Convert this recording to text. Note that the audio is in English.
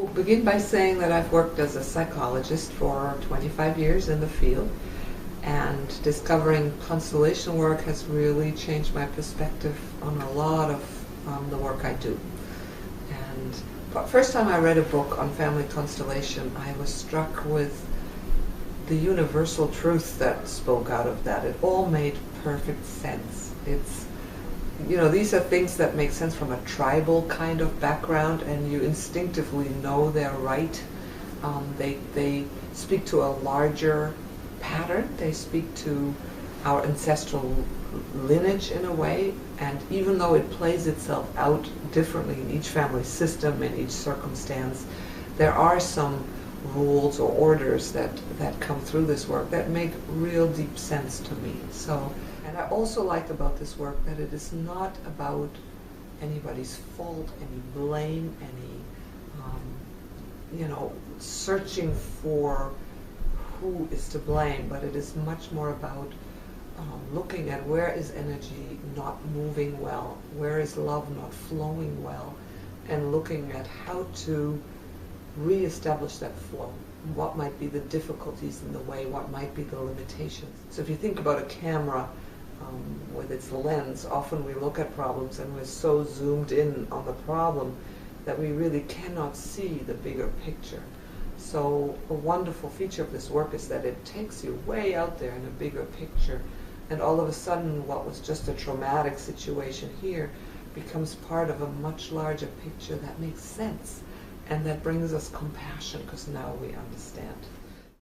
will begin by saying that I've worked as a psychologist for 25 years in the field, and discovering constellation work has really changed my perspective on a lot of the work I do. And first time I read a book on family constellation, I was struck with the universal truth that spoke out of that. It all made perfect sense. It's, you know, these are things that make sense from a tribal kind of background, and you instinctively know they're right. They speak to a larger pattern. They speak to our ancestral lineage in a way, and even though it plays itself out differently in each family system, in each circumstance, there are some rules or orders that come through this work that make real deep sense to me. So, and I also like about this work that it is not about anybody's fault, any blame, any searching for who is to blame, but it is much more about looking at where is energy not moving well, where is love not flowing well, and looking at how to re-establish that flow. What might be the difficulties in the way, what might be the limitations. So if you think about a camera with its lens, often we look at problems and we're so zoomed in on the problem that we really cannot see the bigger picture. So a wonderful feature of this work is that it takes you way out there in a bigger picture, and all of a sudden what was just a traumatic situation here becomes part of a much larger picture that makes sense, and that brings us compassion because now we understand.